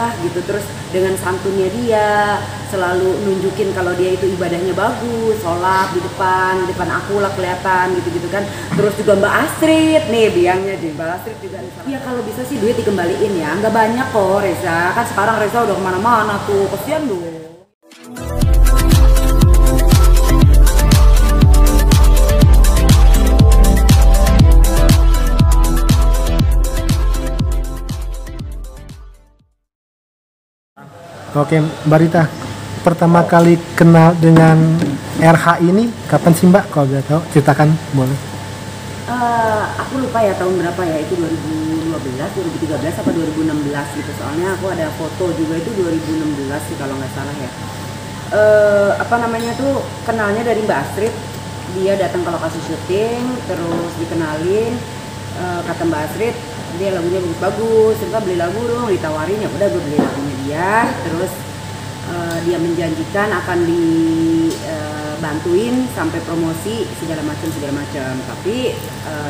indah gitu, terus dengan santunnya dia selalu nunjukin kalau dia itu ibadahnya bagus, sholat di depan aku lah kelihatan gitu-gitu kan. Terus juga Mbak Astrid nih, biangnya deh Mbak Astrid juga ya kalau bisa sih duit dikembaliin ya, nggak banyak kok Reza, kan sekarang Reza udah kemana-mana tuh, kesian dong. Oke, Mbak Rita, pertama kali kenal dengan RH ini kapan sih Mbak? Kalau boleh tahu, ceritakan boleh. Aku lupa ya tahun berapa ya, itu 2012, 2013 apa 2016 gitu. Soalnya aku ada foto juga itu 2016 sih kalau nggak salah ya. Apa namanya tuh, kenalnya dari Mbak Astrid. Dia datang ke lokasi syuting, terus dikenalin, kata Mbak Astrid, dia lagunya bagus-bagus, suka beli lagu dong, ditawarin, ya udah gue beli lagunya dia. Terus dia menjanjikan akan dibantuin sampai promosi segala macam, tapi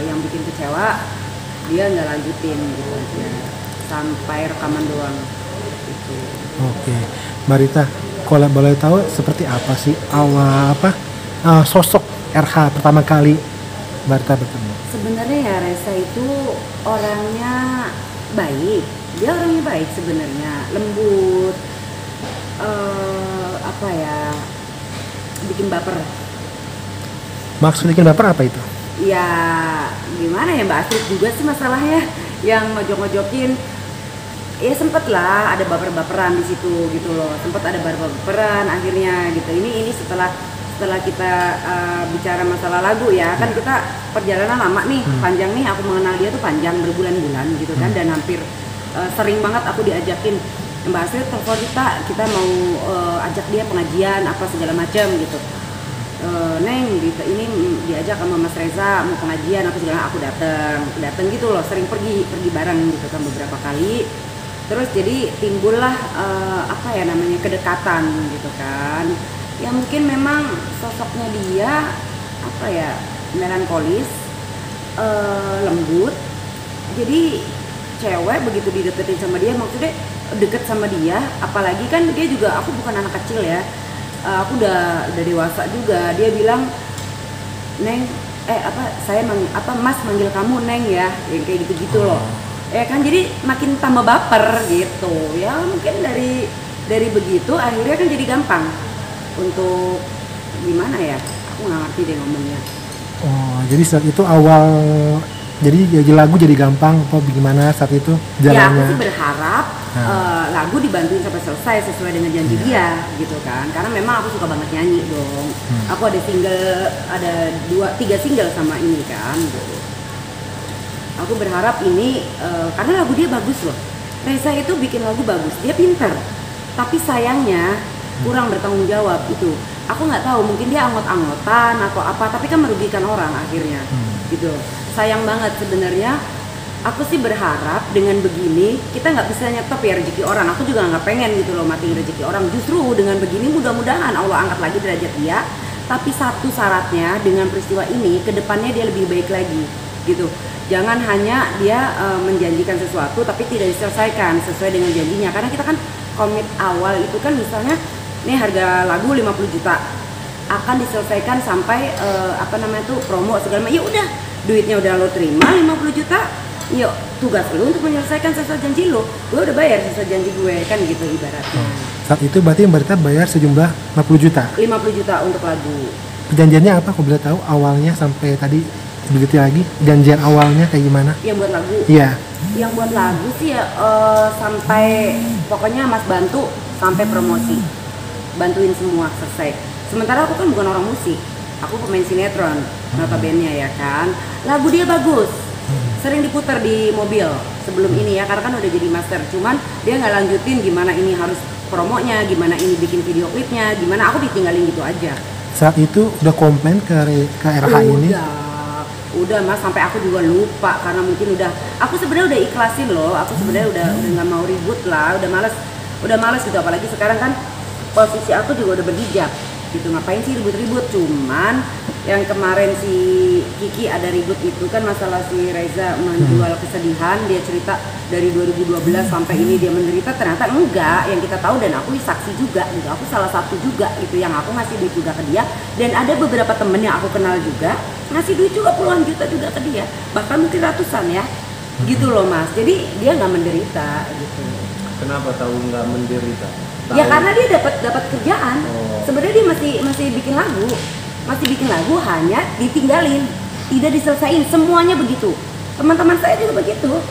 yang bikin kecewa dia nggak lanjutin gitu aja, sampai rekaman doang gitu. Oke, Mbak Rita, kalau boleh tahu seperti apa sih awal sosok RH pertama kali Mbak Rita bertemu? Sebenarnya ya Reza itu orangnya baik, dia orangnya baik sebenarnya, lembut, apa ya, bikin baper. Maksud bikin baper apa itu? Ya gimana ya, Mbak Astrid juga sih masalahnya yang ngojok-ngojokin. Ya sempet lah ada baper-baperan di situ gitu loh, sempet ada baper-baperan akhirnya gitu. Ini setelah kita bicara masalah lagu ya, kan kita perjalanan lama nih, panjang nih, aku mengenal dia tuh panjang berbulan-bulan gitu kan, dan hampir sering banget aku diajakin, Mbak Astrid telepon kita mau ajak dia pengajian apa segala macam gitu. Neng gitu, ini diajak sama Mas Reza mau pengajian apa segala, aku dateng gitu loh, sering pergi bareng gitu kan beberapa kali. Terus jadi timbullah apa ya namanya, kedekatan gitu kan. Ya mungkin memang sosoknya dia apa ya, melankolis, lembut. Jadi cewek begitu dideketin sama dia, maksudnya deket sama dia, apalagi kan dia juga, aku bukan anak kecil ya, aku udah dewasa juga. Dia bilang, Neng, Mas manggil kamu Neng ya, yang kayak gitu-gitu loh. Ya kan, jadi makin tambah baper gitu. Ya mungkin dari begitu akhirnya kan jadi gampang untuk gimana ya, aku nggak ngerti deh ngomongnya. Oh, jadi saat itu awal jadi lagu jadi gampang apa gimana saat itu jalannya? Ya aku sih berharap lagu dibantuin sampai selesai sesuai dengan janji dia gitu kan, karena memang aku suka banget nyanyi dong. Aku ada tiga single sama ini kan gitu. Aku berharap ini karena lagu dia bagus loh. Reza itu bikin lagu bagus, dia pinter, tapi sayangnya kurang bertanggung jawab itu. Aku nggak tahu, mungkin dia anggot-anggotan atau apa, tapi kan merugikan orang akhirnya gitu. Sayang banget sebenarnya. Aku sih berharap dengan begini kita nggak bisa nyetop ya rezeki orang. Aku juga nggak pengen gitu loh matiin rezeki orang. Justru dengan begini mudah-mudahan Allah angkat lagi derajat dia. Tapi satu syaratnya, dengan peristiwa ini kedepannya dia lebih baik lagi gitu. Jangan hanya dia menjanjikan sesuatu tapi tidak diselesaikan sesuai dengan janjinya. Karena kita kan komit awal itu kan, misalnya nih harga lagu 50 juta akan diselesaikan sampai promo segala macam. Ya udah, duitnya udah lo terima 50 juta. Yuk, tugas lo untuk menyelesaikan sesuai janji lo. Gue udah bayar sesuai janji gue kan gitu ibaratnya. Saat itu berarti Mbak Rita bayar sejumlah 50 juta? 50 juta untuk lagu. Perjanjiannya apa kalau boleh tahu, awalnya sampai tadi begitu lagi, janjian awalnya kayak gimana? Yang buat lagu? Iya. Yang buat lagu sih ya sampai pokoknya Mas bantu sampai promosi, bantuin semua selesai. Sementara aku kan bukan orang musik, aku pemain sinetron notabene ya kan. Lagu dia bagus, sering diputar di mobil sebelum ini ya, karena kan udah jadi master. Cuman dia nggak lanjutin, gimana ini harus promonya, gimana ini bikin video klipnya, gimana, aku ditinggalin gitu aja. Saat itu udah komplain ke RH ini? Udah Mas, sampai aku juga lupa karena mungkin aku sebenarnya udah ikhlasin loh. Aku sebenarnya udah nggak mau ribut lah, udah males gitu. Apalagi sekarang kan posisi aku juga udah berhijab gitu, ngapain sih ribut-ribut. Cuman yang kemarin si Kiki ada ribut itu kan masalah si Reza menjual kesedihan, dia cerita dari 2012 sampai ini dia menderita, ternyata enggak, yang kita tahu dan aku saksi juga gitu, aku salah satu juga gitu yang aku ngasih duit juga ke dia, dan ada beberapa temen yang aku kenal juga ngasih duit juga puluhan juta juga ke dia, bahkan mungkin ratusan ya, gitu loh Mas, jadi dia nggak menderita gitu. Kenapa tahu nggak menderita? Ya karena dia dapat kerjaan, sebenarnya dia masih bikin lagu hanya ditinggalin, tidak diselesaikan, semuanya begitu. Teman-teman saya juga begitu.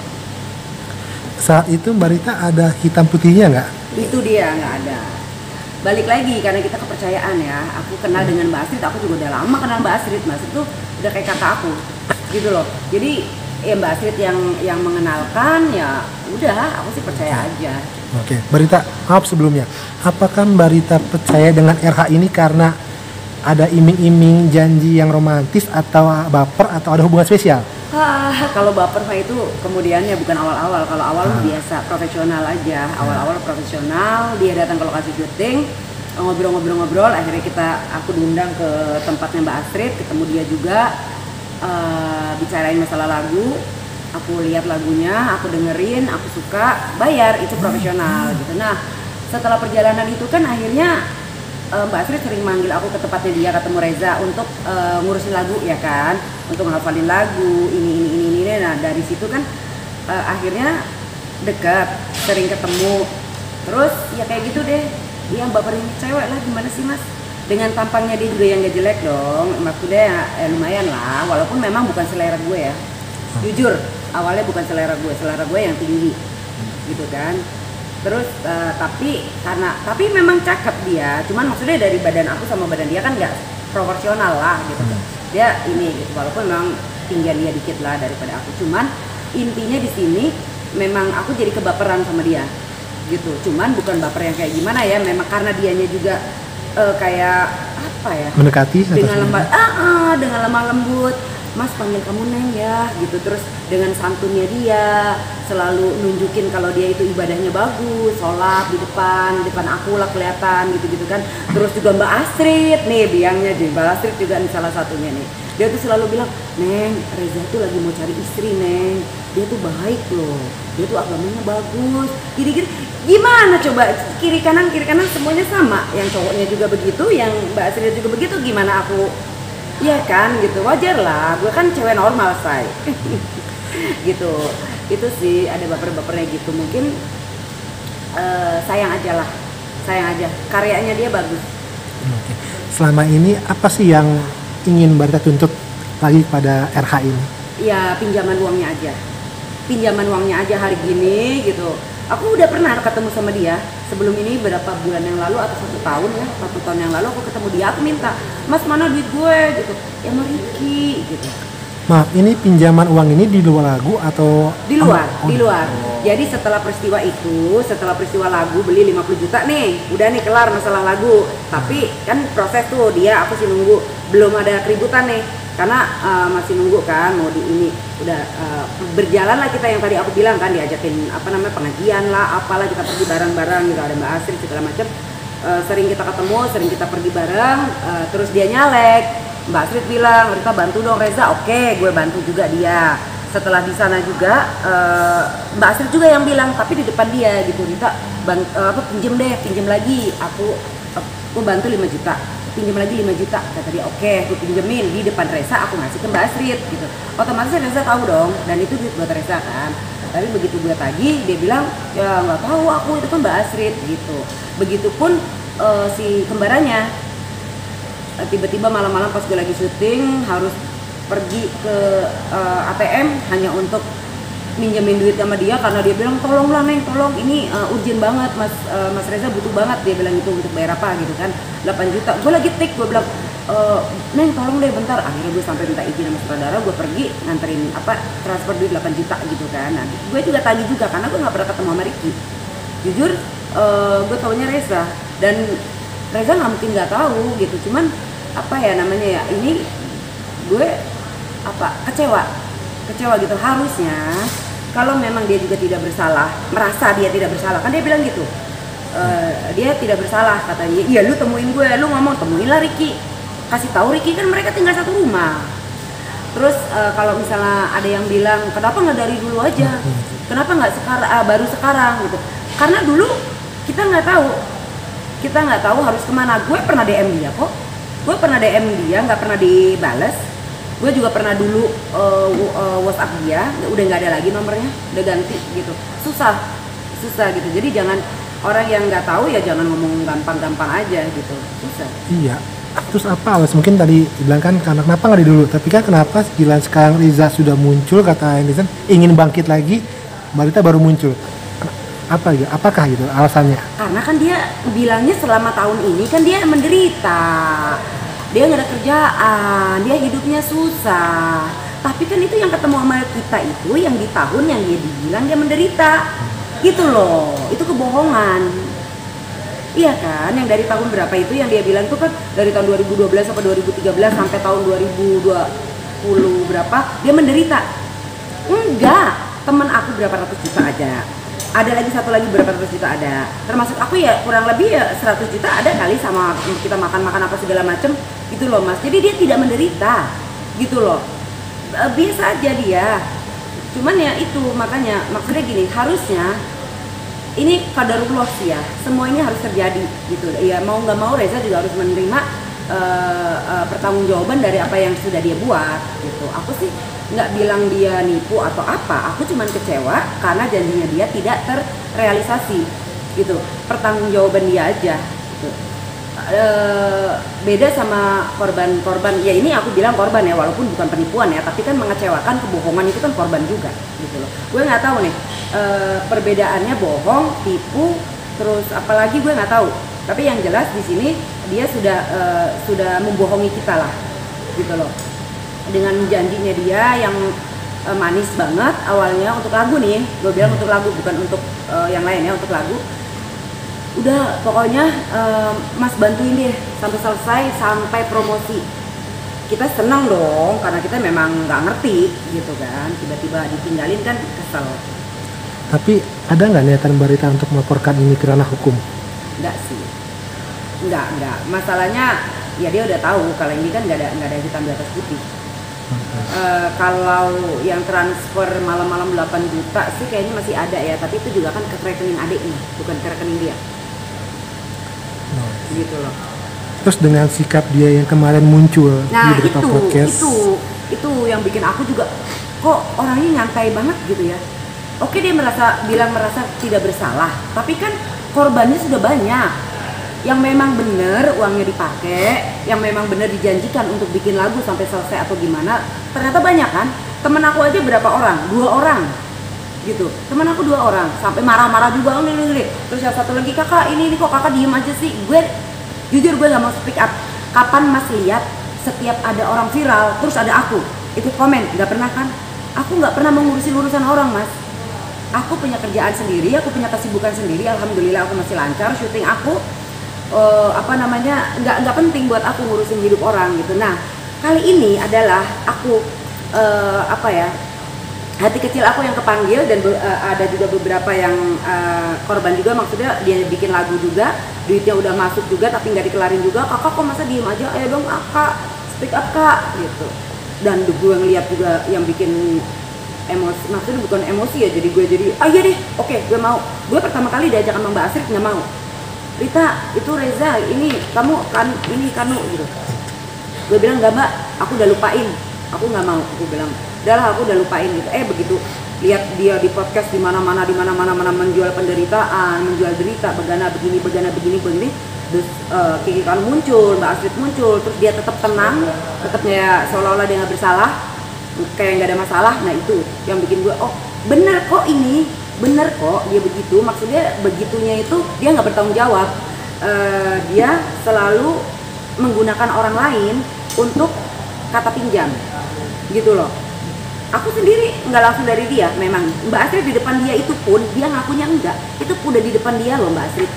Saat itu Mbak Rita ada hitam putihnya nggak? Itu dia, nggak ada. Balik lagi karena kita kepercayaan ya. Aku kenal dengan Mbak Astrid, aku juga udah lama kenal Mbak Astrid. Mbak Astrid tuh udah kayak kakak aku, gitu loh. Jadi ya Mbak Astrid yang mengenalkan, ya udah, aku sih percaya aja. Oke, Mbak Rita, maaf sebelumnya. Apakah Mbak Rita percaya dengan RH ini karena ada iming-iming janji yang romantis atau baper atau ada hubungan spesial? Kalau baper mah itu kemudiannya, bukan awal-awal. Kalau awal biasa profesional aja. Awal-awal profesional, dia datang ke lokasi syuting, ngobrol-ngobrol, akhirnya aku diundang ke tempatnya Mbak Astrid, ketemu dia juga, bicarain masalah lagu. Aku lihat lagunya, aku dengerin, aku suka, bayar, itu profesional gitu. Nah, setelah perjalanan itu kan akhirnya Mbak Astrid sering manggil aku ke tempatnya dia, ketemu Reza untuk ngurusin lagu ya kan, untuk ngapalin lagu ini. Nah dari situ kan akhirnya dekat, sering ketemu, terus ya kayak gitu deh. Dia baperin cewek lah, gimana sih Mas? Dengan tampangnya dia juga yang gak jelek dong, maksudnya ya lumayan lah, walaupun memang bukan selera gue ya. Jujur, awalnya bukan selera gue yang tinggi, gitu kan. Terus tapi memang cakep dia, cuman maksudnya dari badan aku sama badan dia kan nggak proporsional lah gitu. Dia ini gitu, walaupun memang tinggian dia dikit lah daripada aku, cuman intinya di sini memang aku jadi kebaperan sama dia gitu. Cuman bukan baper yang kayak gimana ya, memang karena dianya juga kayak apa ya, mendekati dengan lemah lembut, Mas panggil kamu Neng ya gitu. Terus dengan santunnya dia selalu nunjukin kalau dia itu ibadahnya bagus, sholat di depan aku lah kelihatan gitu kan. Terus juga Mbak Astrid nih, biangnya deh, Mbak Astrid juga nih salah satunya nih, dia tuh selalu bilang, Neng Reza tuh lagi mau cari istri Neng, dia tuh baik loh, dia tuh agamanya bagus, gini gimana coba, kiri kanan semuanya sama, yang cowoknya juga begitu, yang Mbak Astrid juga begitu, gimana aku. Iya kan gitu, wajar lah, gue kan cewek normal say. Gitu, itu sih ada baper-bapernya gitu. Mungkin sayang aja, karyanya dia bagus. Oke. Selama ini apa sih yang ingin Mbak Rita tuntut lagi pada RH ini? Ya pinjaman uangnya aja hari gini gitu. Aku udah pernah ketemu sama dia sebelum ini, berapa bulan yang lalu atau 1 tahun ya, 1 tahun yang lalu aku ketemu dia, aku minta, Mas mana duit gue gitu, ya sama Ricky gitu. Maaf, ini pinjaman uang ini di luar lagu atau? Di luar. Jadi setelah peristiwa lagu beli 50 juta nih, udah nih kelar masalah lagu. Tapi kan proses tuh dia, aku sih nunggu, belum ada keributan nih. Karena masih nunggu kan mau di ini udah berjalan lah kita, yang tadi aku bilang kan diajakin pengajian lah, apalah, kita pergi bareng-bareng gitu, ada Mbak Astrid segala macam, sering kita ketemu, sering kita pergi bareng, terus dia nyalek, Mbak Astrid bilang, Rita bantu dong Reza, oke gue bantu juga dia. Setelah di sana juga Mbak Astrid juga yang bilang, tapi di depan dia gitu, Rita pinjem lagi, aku bantu 5 juta, pinjam lagi 5 juta, kata dia, oke, gue pinjemin di depan Reza, aku ngasih ke Mbak Astrid gitu. Otomatis Reza tahu dong, dan itu duit buat Reza kan. Tapi begitu gue tagih, dia bilang, ya nggak tahu aku, itu kan Mbak Astrid gitu. Begitupun si kembarannya, tiba-tiba malam-malam pas gue lagi syuting harus pergi ke ATM hanya untuk minjemin duit sama dia, karena dia bilang, tolonglah Neng, tolong ini urgent banget, Mas Reza butuh banget, dia bilang itu untuk bayar apa gitu kan, 8 juta. Gue lagi take, gue bilang, Neng tolong deh bentar. Akhirnya gue sampai minta izin sama saudara, gue pergi nganterin transfer duit 8 juta gitu kan. Nah, gue juga tagih juga karena gue nggak pernah ketemu sama Ricky. Jujur, gue taunya Reza, dan Reza nggak mungkin nggak tahu gitu. Cuman ini gue kecewa gitu. Harusnya kalau memang dia juga tidak bersalah, merasa dia tidak bersalah, kan dia bilang gitu, dia tidak bersalah katanya. Iya, lu temuin gue, lu ngomong temuin lah Ricky kasih tahu Ricky, kan mereka tinggal satu rumah. Terus kalau misalnya ada yang bilang kenapa nggak dari dulu aja, kenapa nggak sekarang, baru sekarang gitu. Karena dulu kita nggak tahu harus kemana. Gue pernah DM dia kok, nggak pernah dibales. Gue juga pernah dulu WhatsApp dia, udah nggak ada lagi nomornya, udah ganti gitu. Susah gitu. Jadi jangan, orang yang nggak tahu ya jangan ngomong gampang-gampang aja gitu, susah. Iya. Terus apa Alas? Mungkin tadi bilang kan karena kenapa nggak dari dulu, tapi kan kenapa gila sekarang Riza sudah muncul, kata netizen ingin bangkit lagi, Barita baru muncul. Apa gitu? Apakah gitu alasannya? Karena kan dia bilangnya selama tahun ini kan dia menderita, dia nggak ada kerjaan, dia hidupnya susah. Tapi kan itu yang ketemu sama kita itu yang di tahun yang dia dibilang dia menderita, gitu loh. Itu kebohongan. Iya kan, yang dari tahun berapa itu yang dia bilang tuh kan dari tahun 2012 sampai 2013 sampai tahun 2020 berapa dia menderita. Enggak, temen aku berapa ratus juta ada. Ada lagi satu lagi berapa ratus juta ada. Termasuk aku ya kurang lebih ya 100 juta ada kali sama kita makan-makan apa segala macem gitu loh Mas. Jadi dia tidak menderita gitu loh. Biasa aja dia. Cuman ya itu makanya maksudnya gini, harusnya ini qadarullah sih ya, semua ini harus terjadi gitu ya, mau nggak mau Reza juga harus menerima pertanggungjawaban dari apa yang sudah dia buat gitu. Aku sih nggak bilang dia nipu atau apa, aku cuman kecewa karena janjinya dia tidak terrealisasi gitu, pertanggungjawaban dia aja gitu. Beda sama korban ya, ini aku bilang korban ya walaupun bukan penipuan ya, tapi kan mengecewakan, kebohongan itu kan korban juga gitu loh. Gue nggak tahu nih perbedaannya bohong, tipu, terus apalagi gue nggak tahu. Tapi yang jelas di sini dia sudah membohongi kita lah gitu loh, dengan janjinya dia yang manis banget awalnya untuk lagu nih, gue bilang untuk lagu bukan untuk yang lain ya, untuk lagu. Udah pokoknya Mas bantuin deh sampai selesai, sampai promosi. Kita senang dong karena kita memang nggak ngerti gitu kan, tiba-tiba ditinggalin kan kesel. Tapi ada nggak niatan Barita untuk melaporkan ini ke ranah hukum? Enggak sih, enggak. Masalahnya ya dia udah tahu kalau ini kan nggak ada hitam di atas putih. Kalau yang transfer malam-malam 8 juta sih kayaknya masih ada ya, tapi itu juga kan ke rekening adiknya, bukan ke rekening dia. Gitu loh. Terus dengan sikap dia yang kemarin muncul di beberapa podcast, itu yang bikin aku juga kok orangnya nyantai banget gitu ya. Oke, dia merasa tidak bersalah, tapi kan korbannya sudah banyak. Yang memang benar uangnya dipakai, yang memang benar dijanjikan untuk bikin lagu sampai selesai atau gimana, ternyata banyak kan. Temen aku aja berapa orang? 2 orang gitu. Temen aku 2 orang sampai marah-marah juga nih. Terus yang satu lagi, kakak ini kok kakak diem aja sih. Gue jujur gue nggak mau speak up. Kapan Mas lihat setiap ada orang viral terus ada aku ikut komen? Nggak pernah kan? Aku nggak pernah mengurusin urusan orang Mas. Aku punya kerjaan sendiri, aku punya kesibukan sendiri. Alhamdulillah aku masih lancar. Syuting aku nggak penting buat aku ngurusin hidup orang gitu. Nah kali ini adalah aku hati kecil aku yang kepanggil, dan ada juga beberapa yang korban juga, maksudnya dia bikin lagu juga, duitnya udah masuk juga tapi nggak dikelarin juga. Kakak kok masa diem aja, ayo dong kakak speak up kak gitu. Dan gue ngeliat juga yang bikin emosi, maksudnya bukan emosi ya, jadi gue jadi iya deh, oke, gue mau. Gue pertama kali diajak sama Mbak Asrik nggak mau. Rita, itu Reza, ini kamu kan, ini kanu gitu. Gue bilang nggak Mbak, aku udah lupain, aku nggak mau. Aku bilang udahlah, aku udah lupain gitu. Begitu lihat dia di podcast di mana-mana menjual penderitaan, menjual derita, begana begini. Terus Kiki kan muncul, Mbak Astrid muncul, terus dia tetap tenang, tetapnya seolah-olah dia nggak bersalah, kayak nggak ada masalah. Nah itu yang bikin gue, oh bener kok dia begitu. Maksudnya begitunya itu dia nggak bertanggung jawab, dia selalu menggunakan orang lain untuk kata pinjam gitu loh. Aku sendiri nggak langsung dari dia, memang Mbak Astrid di depan dia itu pun dia ngakunya enggak, itu udah di depan dia loh Mbak Astrid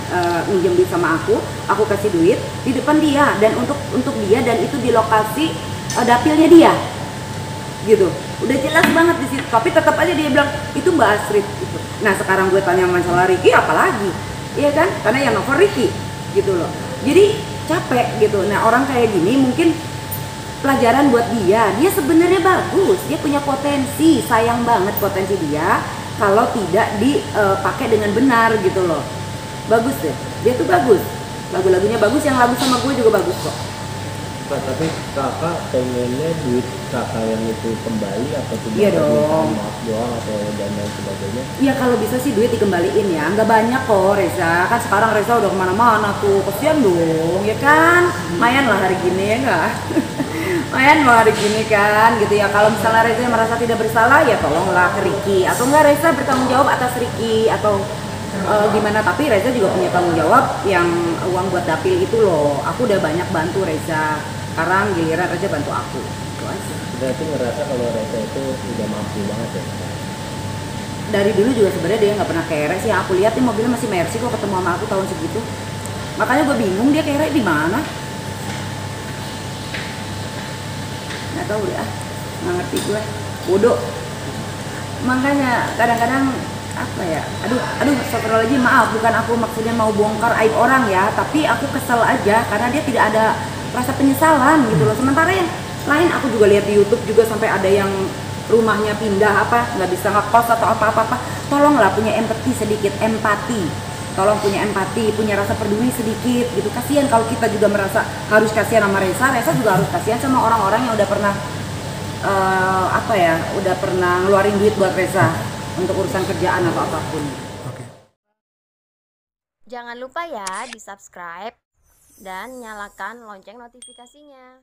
minjem duit sama aku kasih duit di depan dia, dan untuk dia, dan itu di lokasi dapilnya dia gitu, udah jelas banget di situ. Tapi tetap aja dia bilang itu Mbak Astrid gitu. Nah sekarang gue tanya masalah Ricky apalagi, iya kan, karena yang novel Ricky gitu loh. Jadi capek gitu. Nah orang kayak gini mungkin pelajaran buat dia sebenarnya bagus, dia punya potensi, sayang banget potensi dia kalau tidak dipakai dengan benar gitu loh. Bagus deh, dia tuh bagus, lagu-lagunya bagus, yang lagu sama gue juga bagus kok. Kak, tapi kakak pengennya duit kakak yang itu kembali atau cuma Iya dong. maaf doang atau dan lain sebagainya? Iya kalau bisa sih duit dikembaliin ya, nggak banyak kok Reza, kan sekarang Reza udah kemana-mana tuh, kesian dong ya kan, lumayan lah hari gini ya nggak? Lumayan loh hari gini kan gitu ya. Kalau misalnya Reza merasa tidak bersalah ya tolonglah ke Ricky, atau enggak Reza bertanggung jawab atas Ricky atau gimana. Tapi Reza juga punya tanggung jawab yang uang buat dapil itu loh. Aku udah banyak bantu Reza, sekarang giliran Reza bantu aku, itu aja. Berarti ngerasa kalau Reza itu udah mampu banget ya? Dari dulu juga sebenarnya dia nggak pernah kere sih. Aku lihat nih mobilnya masih Mercy kok ketemu sama aku tahun segitu. Makanya gue bingung dia kere di mana. Nggak tahu ya, nggak ngerti gue, bodoh. Makanya kadang-kadang apa ya, aduh astagfirullahaladzim, maaf, bukan aku maksudnya mau bongkar aib orang ya, tapi aku kesel aja karena dia tidak ada rasa penyesalan gitu loh. Sementara yang lain aku juga lihat di YouTube juga sampai ada yang rumahnya pindah apa, nggak bisa ngekos atau apa-apa. Tolonglah punya empati sedikit, tolong punya empati, punya rasa peduli sedikit gitu. Kasihan kalau kita juga merasa harus kasihan sama Reza juga harus kasihan sama orang-orang yang udah pernah udah pernah ngeluarin duit buat Reza untuk urusan kerjaan atau apapun. Oke. Jangan lupa ya di subscribe dan nyalakan lonceng notifikasinya.